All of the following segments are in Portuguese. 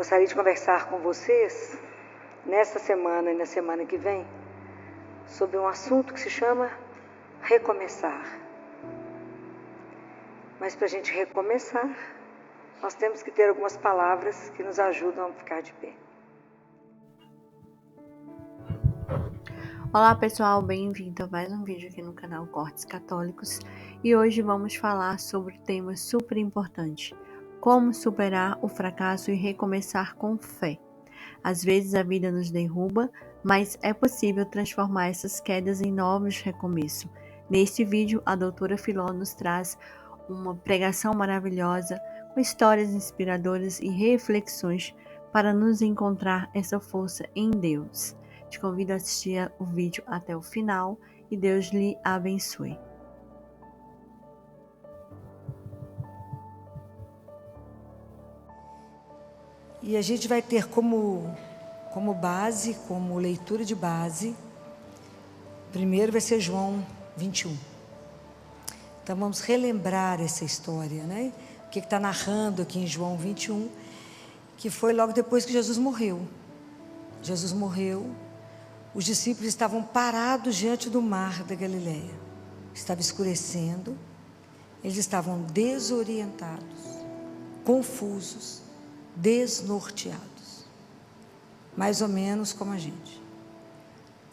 Gostaria de conversar com vocês, nesta semana e na semana que vem, sobre um assunto que se chama recomeçar. Mas para a gente recomeçar, nós temos que ter algumas palavras que nos ajudam a ficar de pé. Olá pessoal, bem-vindo a mais um vídeo aqui no canal Cortes Católicos e hoje vamos falar sobre um tema super importante: como superar o fracasso e recomeçar com fé. Às vezes a vida nos derruba, mas é possível transformar essas quedas em novos recomeços. Neste vídeo, a doutora Filó nos traz uma pregação maravilhosa com histórias inspiradoras e reflexões para nos encontrar essa força em Deus. Te convido a assistir o vídeo até o final e Deus lhe abençoe. E a gente vai ter como base, como leitura de base, primeiro vai ser João 21. Então vamos relembrar essa história, né? O que está narrando aqui em João 21, que foi logo depois que Jesus morreu. Jesus morreu. Os discípulos estavam parados diante do mar da Galileia. Estava escurecendo. Eles estavam desorientados, confusos, desnorteados. Mais ou menos como a gente.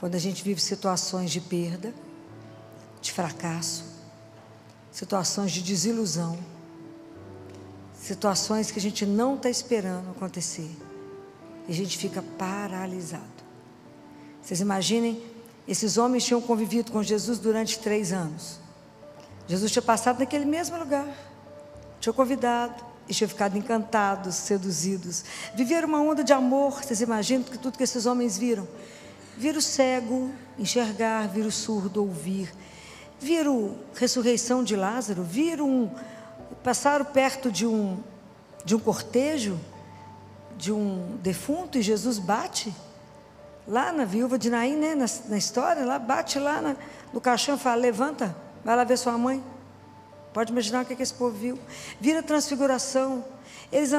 Quando a gente vive situações de perda, de fracasso, situações de desilusão, situações que a gente não está esperando acontecer. E a gente fica paralisado. Vocês imaginem, esses homens tinham convivido com Jesus durante 3 anos. Jesus tinha passado naquele mesmo lugar, tinha convidado, e tinha ficado encantados, seduzidos. Viveram uma onda de amor. Vocês imaginam que tudo que esses homens viram? Viram o cego enxergar, viram o surdo ouvir, viram a ressurreição de Lázaro, passaram perto de um cortejo, de um defunto, e Jesus bate lá na viúva de Naim, né, na história, lá, bate lá no caixão e fala: levanta, vai lá ver sua mãe. Pode imaginar o que esse povo viu. Viram a transfiguração. Eles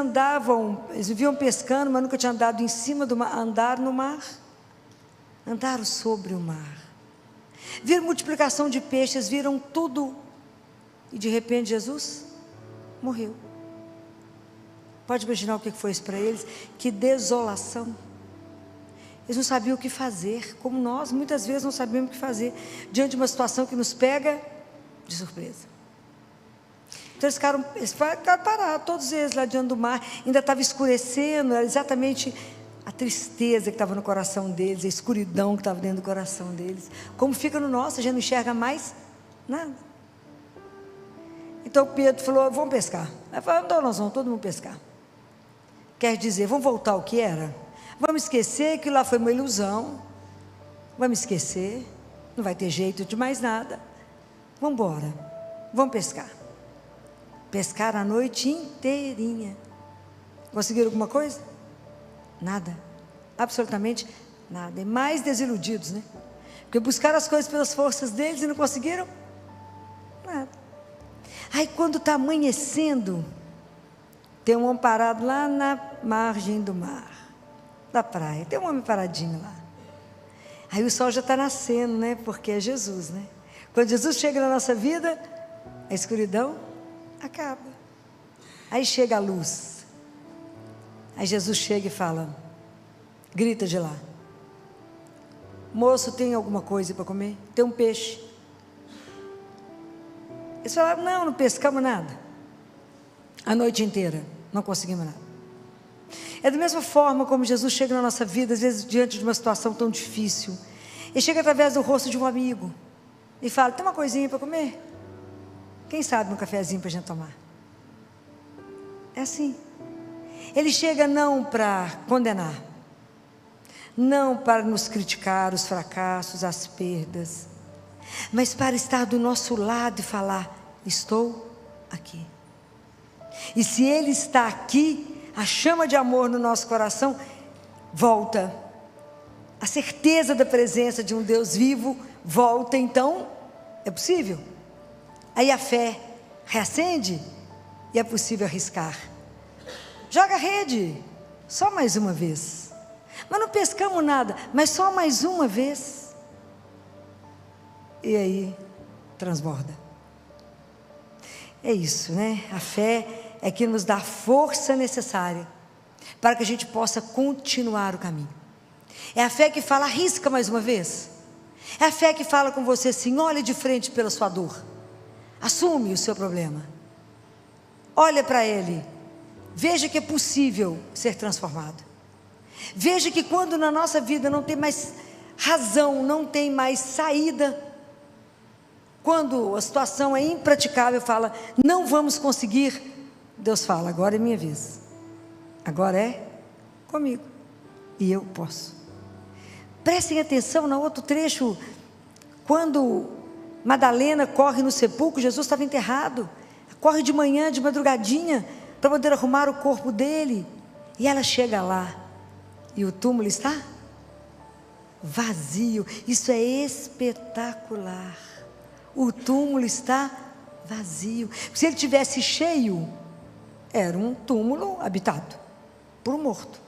viviam pescando, mas nunca tinham andado em cima do mar. Andaram no mar, andaram sobre o mar. Viram multiplicação de peixes, viram tudo. E de repente Jesus morreu. Pode imaginar o que foi isso para eles? Que desolação. Eles não sabiam o que fazer, como nós muitas vezes não sabemos o que fazer diante de uma situação que nos pega de surpresa. Então eles ficaram parados, todos eles lá diante do mar. Ainda estava escurecendo, era exatamente a tristeza que estava no coração deles, a escuridão que estava dentro do coração deles. Como fica no nosso, a gente não enxerga mais nada. Então Pedro falou: vamos pescar. Aí falou: então nós vamos todo mundo pescar. Quer dizer, vamos voltar ao que era? Vamos esquecer que lá foi uma ilusão. Vamos esquecer. Não vai ter jeito de mais nada. Vamos embora. Vamos pescar. Pescaram a noite inteirinha. Conseguiram alguma coisa? Nada. Absolutamente nada. E mais desiludidos, né? Porque buscaram as coisas pelas forças deles e não conseguiram nada. Aí quando está amanhecendo, tem um homem parado lá na margem do mar, da praia. Tem um homem paradinho lá. Aí o sol já está nascendo, né? Porque é Jesus, né? Quando Jesus chega na nossa vida, a escuridão acaba. Aí chega a luz. Aí Jesus chega e fala, grita de lá: moço, tem alguma coisa para comer? Tem um peixe. Eles falaram: não pescamos nada. A noite inteira, não conseguimos nada. É da mesma forma como Jesus chega na nossa vida, às vezes diante de uma situação tão difícil. Ele chega através do rosto de um amigo e fala: tem uma coisinha para comer? Quem sabe um cafezinho para a gente tomar? É assim. Ele chega não para condenar, não para nos criticar os fracassos, as perdas, mas para estar do nosso lado e falar: estou aqui. E se Ele está aqui, a chama de amor no nosso coração volta. A certeza da presença de um Deus vivo volta. Então, é possível. Aí a fé reacende e é possível arriscar. Joga a rede, Só mais uma vez. Mas não pescamos nada, mas só mais uma vez. E aí, transborda. É isso, né? A fé é que nos dá a força necessária para que a gente possa continuar o caminho. É a fé que fala, arrisca mais uma vez. É a fé que fala com você assim, olhe de frente pela sua dor. Assume o seu problema. Olha para ele. Veja que é possível ser transformado. Veja que quando na nossa vida não tem mais razão, não tem mais saída, quando a situação é impraticável, fala, não vamos conseguir, Deus fala, agora é minha vez. Agora é comigo. E eu posso. Prestem atenção no outro trecho, quando Madalena corre no sepulcro, Jesus estava enterrado, corre de manhã, de madrugadinha, para poder arrumar o corpo dele, e ela chega lá, e o túmulo está vazio. Isso é espetacular. O túmulo está vazio. Se ele tivesse cheio, era um túmulo habitado por um morto.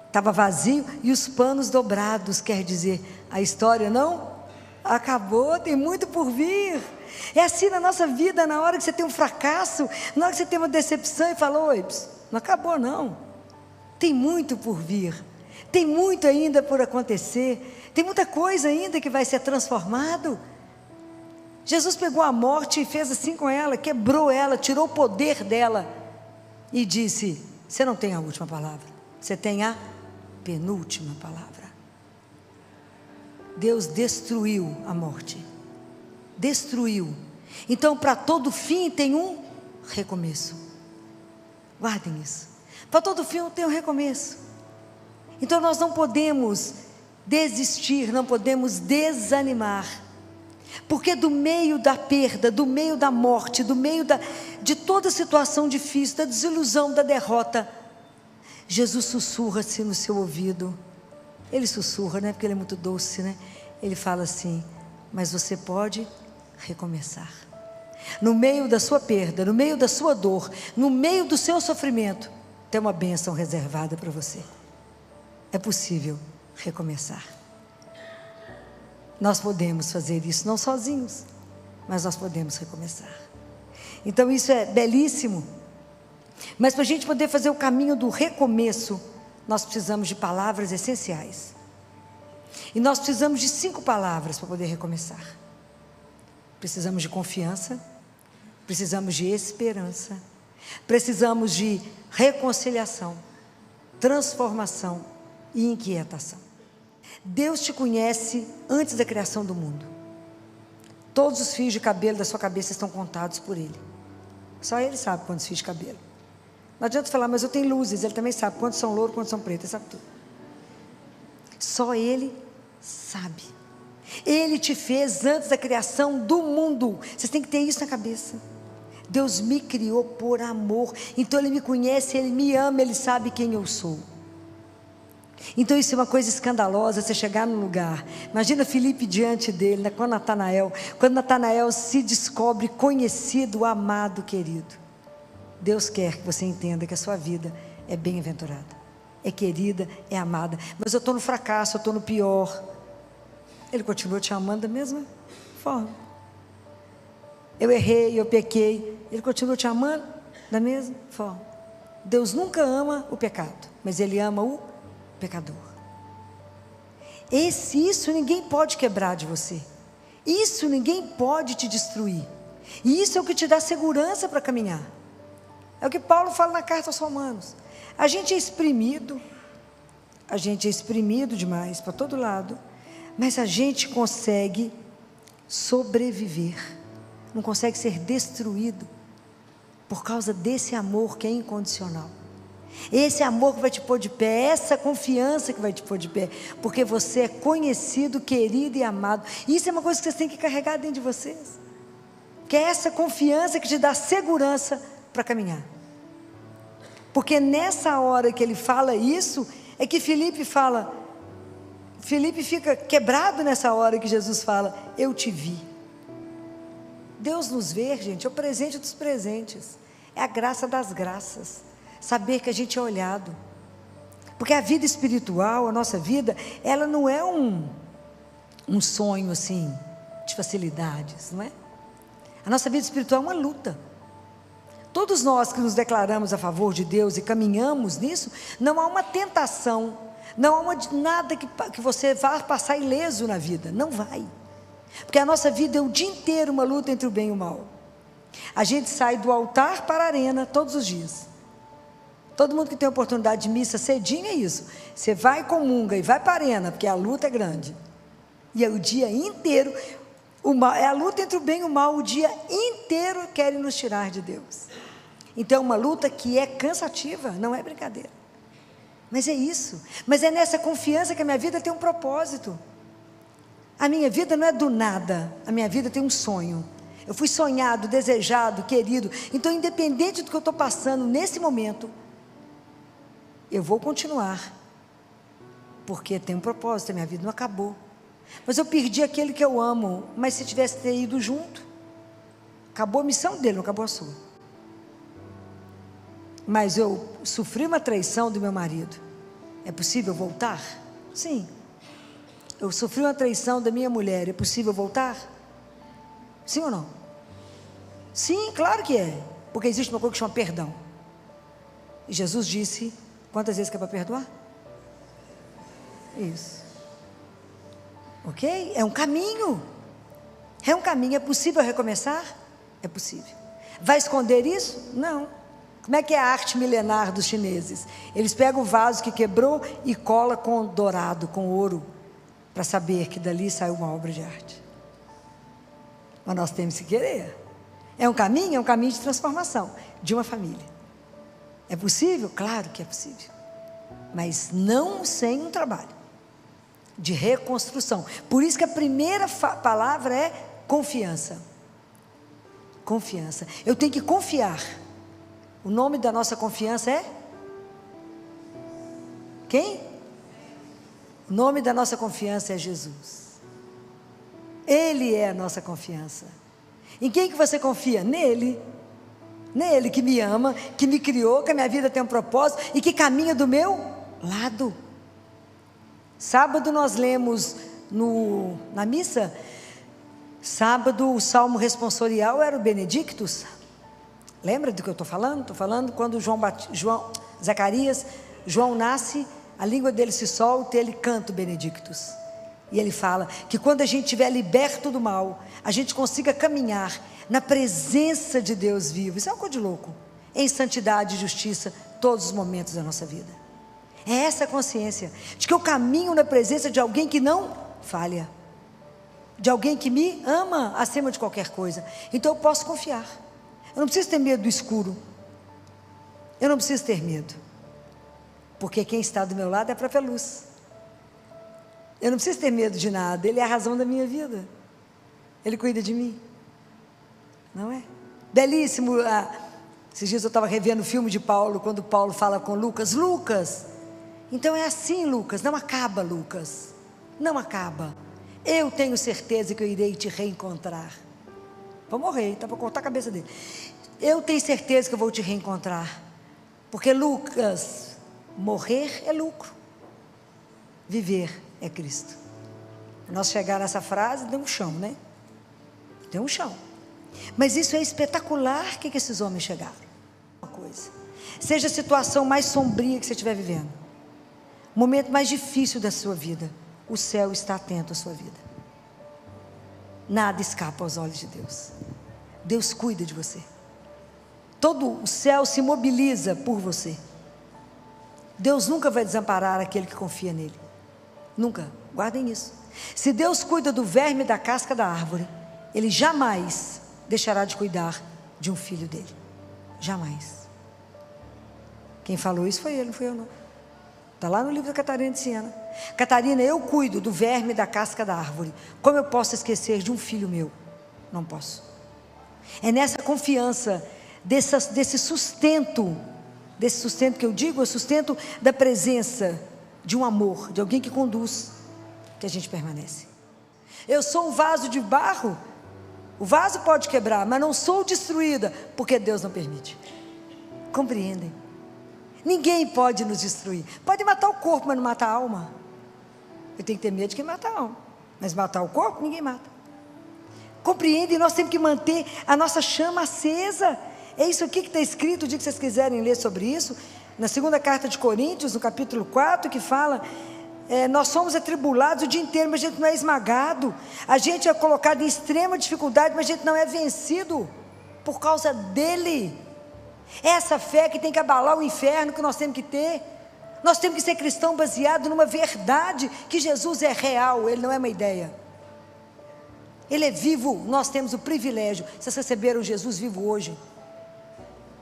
Estava vazio e os panos dobrados, quer dizer, a história não acabou, tem muito por vir. É assim na nossa vida, na hora que você tem um fracasso, na hora que você tem uma decepção e fala, oi, não acabou não, tem muito por vir, tem muito ainda por acontecer, tem muita coisa ainda que vai ser transformado. Jesus pegou a morte e fez assim com ela, quebrou ela, tirou o poder dela e disse, você não tem a última palavra, você tem a penúltima palavra. Deus destruiu a morte, destruiu. Então para todo fim tem um recomeço. Guardem isso, para todo fim tem um recomeço. Então nós não podemos desistir, não podemos desanimar, porque do meio da perda, do meio da morte, do meio de toda situação difícil, da desilusão, da derrota, Jesus sussurra-se no seu ouvido. Ele sussurra, né? Porque ele é muito doce, né? Ele fala assim, mas você pode recomeçar. No meio da sua perda, no meio da sua dor, no meio do seu sofrimento, tem uma bênção reservada para você. É possível recomeçar. Nós podemos fazer isso, não sozinhos, mas nós podemos recomeçar. Então isso é belíssimo. Mas para a gente poder fazer o caminho do recomeço, nós precisamos de palavras essenciais. E nós precisamos de 5 palavras para poder recomeçar. Precisamos de confiança, precisamos de esperança, precisamos de reconciliação, transformação e inquietação. Deus te conhece antes da criação do mundo. Todos os fios de cabelo da sua cabeça estão contados por Ele. Só Ele sabe quantos fios de cabelo. Não adianta falar, mas eu tenho luzes. Ele também sabe quantos são louros, quantos são pretos. Ele sabe tudo. Só Ele sabe. Ele te fez antes da criação do mundo. Vocês têm que ter isso na cabeça. Deus me criou por amor. Então Ele me conhece, Ele me ama, Ele sabe quem eu sou. Então isso é uma coisa escandalosa, você chegar num lugar. Imagina Filipe diante dele, né, com Natanael. Quando Natanael se descobre conhecido, amado, querido. Deus quer que você entenda que a sua vida é bem-aventurada, é querida, é amada. Mas eu estou no fracasso, eu estou no pior. Ele continua te amando da mesma forma. Eu errei, eu pequei. Ele continua te amando da mesma forma. Deus nunca ama o pecado, mas Ele ama o pecador. Isso ninguém pode quebrar de você. Isso ninguém pode te destruir. E isso é o que te dá segurança para caminhar. É o que Paulo fala na carta aos Romanos. A gente é exprimido demais para todo lado, mas a gente consegue sobreviver, não consegue ser destruído por causa desse amor que é incondicional. Esse amor que vai te pôr de pé, essa confiança que vai te pôr de pé, porque você é conhecido, querido e amado. Isso é uma coisa que vocês têm que carregar dentro de vocês, que é essa confiança que te dá segurança para caminhar. Porque nessa hora que ele fala isso, é que Filipe fica quebrado nessa hora que Jesus fala, eu te vi. Deus nos vê, gente, é o presente dos presentes, é a graça das graças, saber que a gente é olhado, Porque a vida espiritual, a nossa vida, ela não é um sonho assim, de facilidades, não é? A nossa vida espiritual é uma luta. Todos nós que nos declaramos a favor de Deus e caminhamos nisso, não há uma tentação, não há nada que você vá passar ileso na vida, não vai. Porque a nossa vida é o dia inteiro uma luta entre o bem e o mal. A gente sai do altar para a arena todos os dias. Todo mundo que tem oportunidade de missa cedinho é isso. Você vai, comunga e vai para a arena, porque a luta é grande. E é o dia inteiro, é a luta entre o bem e o mal, o dia inteiro querem nos tirar de Deus. Então é uma luta que é cansativa, não é brincadeira. Mas é isso. Mas é nessa confiança que a minha vida tem um propósito. A minha vida não é do nada, a minha vida tem um sonho. Eu fui sonhado, desejado, querido. Então, independente do que eu estou passando nesse momento, eu vou continuar, porque tem um propósito, a minha vida não acabou. Mas eu perdi aquele que eu amo, mas se tivesse ter ido junto, acabou a missão dele, não acabou a sua. Mas eu sofri uma traição do meu marido, é possível voltar? Sim. Eu sofri uma traição da minha mulher, é possível voltar? Sim ou não? Sim, claro que é, porque existe uma coisa que chama perdão. E Jesus disse, quantas vezes que é para perdoar? Isso. Ok? É um caminho. É um caminho. É possível recomeçar? É possível. Vai esconder isso? Não. Como é que é a arte milenar dos chineses? Eles pegam o vaso que quebrou e colam com dourado, com ouro, para saber que dali saiu uma obra de arte. Mas nós temos que querer. É um caminho de transformação de uma família. É possível? Claro que é possível. Mas não sem um trabalho de reconstrução. Por isso que a primeira palavra é confiança. Confiança. Eu tenho que confiar. O nome da nossa confiança é? Quem? O nome da nossa confiança é Jesus. Ele é a nossa confiança. Em quem que você confia? Nele. Nele que me ama, que me criou, que a minha vida tem um propósito e que caminha do meu lado. Sábado nós lemos na missa, sábado o salmo responsorial era o Benedictus. Lembra do que eu estou falando? Estou falando quando João nasce, a língua dele se solta e ele canta o Benedictus. E ele fala que quando a gente estiver liberto do mal, a gente consiga caminhar na presença de Deus vivo. Isso é uma coisa de louco. Em santidade e justiça, todos os momentos da nossa vida. É essa consciência de que eu caminho na presença de alguém que não falha. De alguém que me ama acima de qualquer coisa. Então eu posso confiar. Eu não preciso ter medo do escuro. Eu não preciso ter medo. Porque quem está do meu lado é a própria luz. Eu não preciso ter medo de nada. Ele é a razão da minha vida. Ele cuida de mim. Não é? Belíssimo. Esses dias eu estava revendo o filme de Paulo, quando Paulo fala com Lucas. Lucas, então é assim, Lucas. Não acaba, Lucas. Não acaba. Eu tenho certeza que eu irei te reencontrar. Vou morrer, então vou cortar a cabeça dele. Eu tenho certeza que eu vou te reencontrar. Porque, Lucas, morrer é lucro. Viver é Cristo. Nós chegar nessa frase, deu um chão, né? Deu um chão. Mas isso é espetacular que esses homens chegaram. Uma coisa. Seja a situação mais sombria que você estiver vivendo. O momento mais difícil da sua vida. O céu está atento à sua vida. Nada escapa aos olhos de Deus. Deus cuida de você. Todo o céu se mobiliza por você. Deus nunca vai desamparar aquele que confia nele. Nunca. Guardem isso. Se Deus cuida do verme da casca da árvore, Ele jamais deixará de cuidar de um filho dele. Jamais. Quem falou isso foi ele, não fui eu não. Está lá no livro da Catarina de Siena. Catarina, eu cuido do verme da casca da árvore. Como eu posso esquecer de um filho meu? Não posso. É nessa confiança, desse sustento que eu digo, é o sustento da presença de um amor, de alguém que conduz, que a gente permanece. Eu sou um vaso de barro. O vaso pode quebrar, mas não sou destruída, porque Deus não permite. Compreendem? Ninguém pode nos destruir. Pode matar o corpo, mas não matar a alma. Eu tenho que ter medo de quem mata a alma. Mas matar o corpo, ninguém mata. Compreende? Nós temos que manter a nossa chama acesa. É isso aqui que está escrito, o dia que vocês quiserem ler sobre isso, na segunda carta de Coríntios, no capítulo 4, que fala, nós somos atribulados o dia inteiro, mas a gente não é esmagado. A gente é colocado em extrema dificuldade, mas a gente não é vencido por causa dele. Essa fé que tem que abalar o inferno que nós temos que ter. Nós temos que ser cristão baseado numa verdade, que Jesus é real, ele não é uma ideia. Ele é vivo, nós temos o privilégio. Vocês receberam Jesus vivo hoje?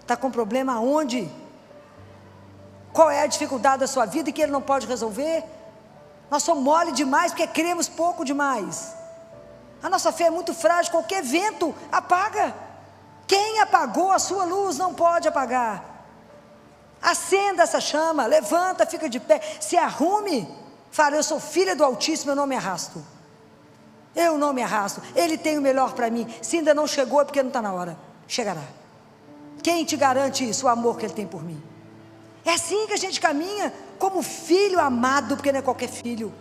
Está com problema aonde? Qual é a dificuldade da sua vida que ele não pode resolver? Nós somos mole demais porque cremos pouco demais. A nossa fé é muito frágil, qualquer vento apaga. Quem apagou a sua luz não pode apagar. Acenda essa chama, levanta, fica de pé, se arrume. Fala, eu sou filha do Altíssimo, eu não me arrasto. Eu não me arrasto, ele tem o melhor para mim. Se ainda não chegou é porque não está na hora. Chegará. Quem te garante isso? O amor que ele tem por mim. É assim que a gente caminha, como filho amado, porque não é qualquer filho.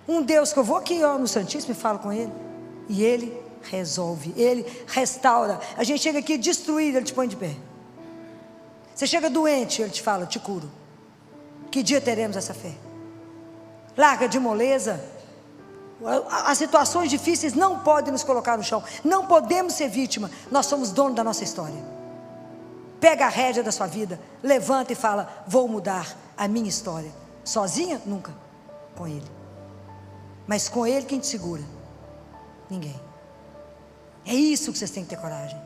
Um Deus que eu vou aqui no Santíssimo e falo com ele, e ele resolve, ele restaura. A gente chega aqui destruído, ele te põe de pé. Você chega doente, ele te fala, te curo. Que dia teremos essa fé? Larga de moleza. As situações difíceis não podem nos colocar no chão. Não podemos ser vítima. Nós somos dono da nossa história. Pega a rédea da sua vida, levanta e fala, vou mudar a minha história. Sozinha? Nunca. Com ele. Mas com ele quem te segura? Ninguém. É isso que vocês têm que ter coragem.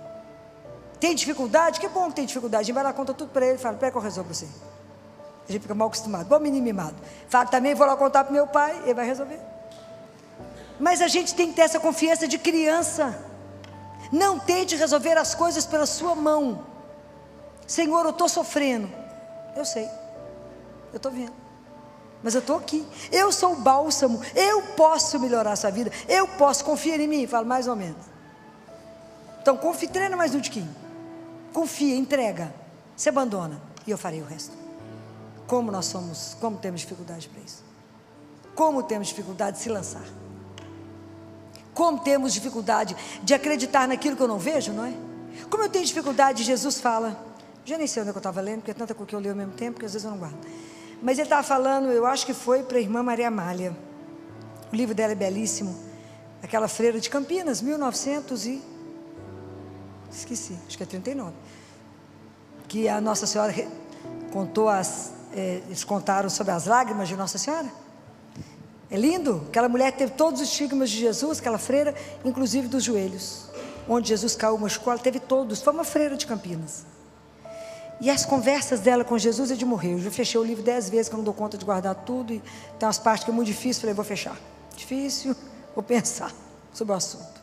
Tem dificuldade? Que bom que tem dificuldade. A gente vai lá, conta tudo para ele, fala, pera que eu resolvo para você. A gente fica mal acostumado, bom menino mimado. Fala, também vou lá contar para meu pai, ele vai resolver. Mas a gente tem que ter essa confiança de criança. Não tente resolver as coisas pela sua mão. Senhor, eu estou sofrendo. Eu sei, eu estou vendo, mas eu estou aqui. Eu sou o bálsamo, eu posso melhorar a sua vida. Eu posso, confia em mim. Fala, mais ou menos. Então confia, treina mais um tiquinho. Confia, entrega, se abandona, e eu farei o resto. Como nós somos, como temos dificuldade para isso. Como temos dificuldade de se lançar. Como temos dificuldade de acreditar naquilo que eu não vejo, não é? Como eu tenho dificuldade, Jesus fala, já nem sei onde eu estava lendo, porque é tanta coisa que eu leio ao mesmo tempo, que às vezes eu não guardo. Mas ele estava falando, eu acho que foi para a irmã Maria Amália. O livro dela é belíssimo. Aquela freira de Campinas, 1900 e... esqueci, acho que é 39. Que a Nossa Senhora contou eles contaram sobre as lágrimas de Nossa Senhora. É lindo, aquela mulher teve todos os estigmas de Jesus, aquela freira, inclusive dos joelhos. Onde Jesus caiu, machucou, ela teve todos, foi uma freira de Campinas. E as conversas dela com Jesus é de morrer. Eu já fechei o livro 10 vezes, que eu não dou conta de guardar tudo, e tem umas partes que é muito difícil, falei, vou fechar. Difícil, vou pensar sobre o assunto,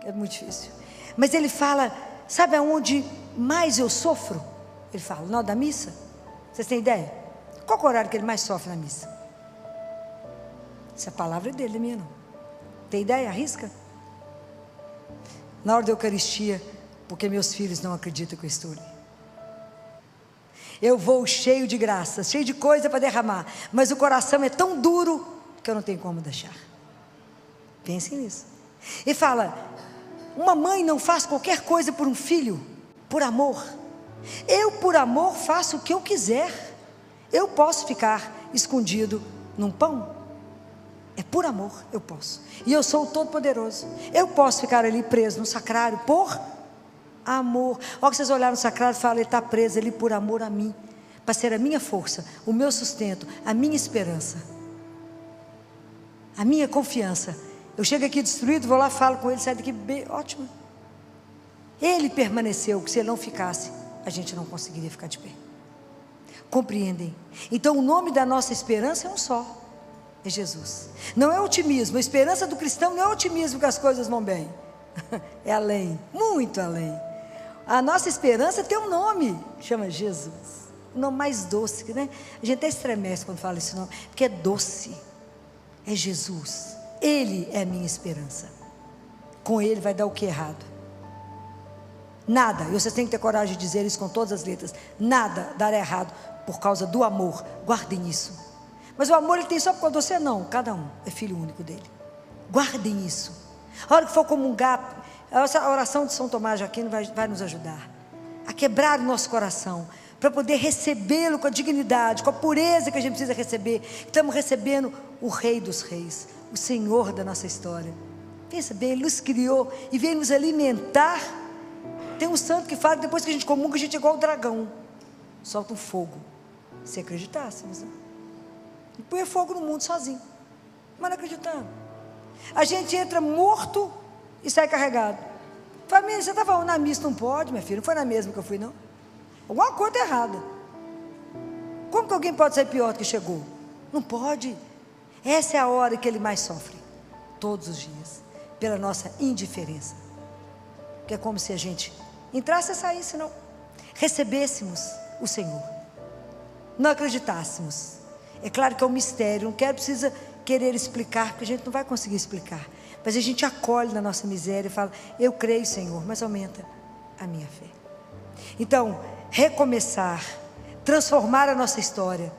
que é muito difícil. Mas ele fala, sabe aonde mais eu sofro? Ele fala, na hora da missa. Vocês têm ideia? Qual é o horário que ele mais sofre na missa? Essa palavra é dele, não é minha não. Tem ideia? Arrisca? Na hora da Eucaristia, porque meus filhos não acreditam que eu estou ali. Eu vou cheio de graça, cheio de coisa para derramar, mas o coração é tão duro que eu não tenho como deixar. Pensem nisso. E fala, uma mãe não faz qualquer coisa por um filho, por amor. Eu por amor faço o que eu quiser. Eu posso ficar escondido num pão. É por amor, eu posso. E eu sou o Todo-Poderoso. Eu posso ficar ali preso no sacrário por amor. Olha que vocês olharam no sacrário e falam, ele está preso ali por amor a mim, para ser a minha força, o meu sustento, a minha esperança, a minha confiança. Eu chego aqui destruído, vou lá, falo com ele, sai daqui, ótimo. Ele permaneceu, que se ele não ficasse, a gente não conseguiria ficar de pé. Compreendem? Então o nome da nossa esperança é um só, é Jesus. Não é otimismo, a esperança do cristão não é otimismo que as coisas vão bem. É além, muito além. A nossa esperança tem um nome, chama Jesus. O nome mais doce, né? A gente até estremece quando fala esse nome, porque é doce. É Jesus. Ele é a minha esperança. Com ele vai dar o que errado? Nada, e vocês têm que ter coragem de dizer isso com todas as letras, nada dará errado por causa do amor. Guardem isso. Mas o amor ele tem só por você? Não, cada um é filho único dele. Guardem isso. A hora que for comungar, a oração de São Tomás de Aquino vai nos ajudar a quebrar o nosso coração, para poder recebê-lo com a dignidade, com a pureza que a gente precisa receber. Estamos recebendo o Rei dos Reis, o Senhor da nossa história. Pensa bem, Ele nos criou e veio nos alimentar. Tem um santo que fala que depois que a gente comunga, a gente é igual o dragão, solta um fogo. Se acreditássemos, né? E põe fogo no mundo sozinho, mas não acreditamos. A gente entra morto e sai carregado. Família, você estava na missa? Não pode, minha filha, não foi na mesma que eu fui, não. Alguma coisa está errada. Como que alguém pode sair pior do que chegou? Não pode. Essa é a hora que ele mais sofre, todos os dias, pela nossa indiferença. Que é como se a gente entrasse e saísse, não. Recebêssemos o Senhor, não acreditássemos. É claro que é um mistério, não precisa querer explicar, porque a gente não vai conseguir explicar. Mas a gente acolhe na nossa miséria e fala: eu creio, Senhor, mas aumenta a minha fé. Então, recomeçar, transformar a nossa história,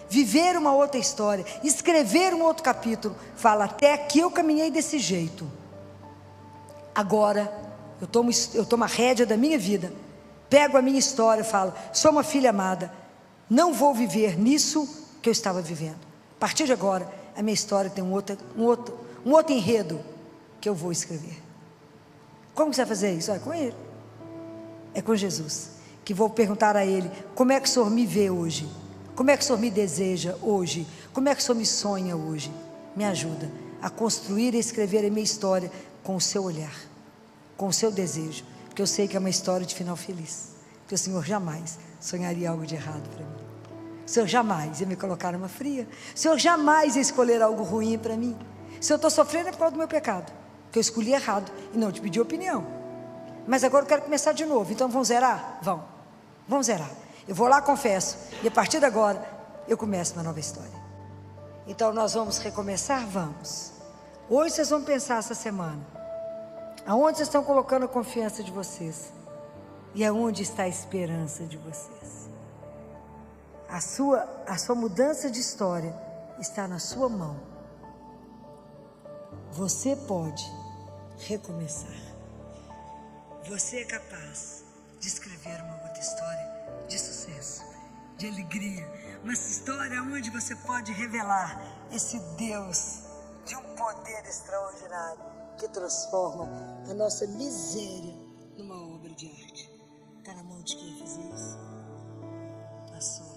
viver uma outra história, escrever um outro capítulo. Fala: até aqui eu caminhei desse jeito, agora eu tomo a rédea da minha vida, pego a minha história e falo: sou uma filha amada, não vou viver nisso que eu estava vivendo. A partir de agora, a minha história tem um outro enredo que eu vou escrever. Como você vai fazer isso? É com Ele, é com Jesus, que vou perguntar a Ele: como é que o Senhor me vê hoje? Como é que o Senhor me deseja hoje? Como é que o Senhor me sonha hoje? Me ajuda a construir e escrever a minha história com o seu olhar, com o seu desejo, porque eu sei que é uma história de final feliz, porque o Senhor jamais sonharia algo de errado para mim. O Senhor jamais ia me colocar numa fria. O Senhor jamais ia escolher algo ruim para mim. Se eu estou sofrendo é por causa do meu pecado, que eu escolhi errado e não te pedi opinião. Mas agora eu quero começar de novo. Então vamos zerar? Vamos zerar. Eu vou lá, confesso, e a partir de agora eu começo uma nova história. Então nós vamos recomeçar? Vamos. Hoje vocês vão pensar essa semana, aonde vocês estão colocando a confiança de vocês e aonde está a esperança de vocês. A sua mudança de história está na sua mão. Você pode recomeçar. Você é capaz de escrever uma outra história de sucesso, de alegria, uma história onde você pode revelar esse Deus de um poder extraordinário que transforma a nossa miséria numa obra de arte. Está na mão de quem fazer isso? A sua.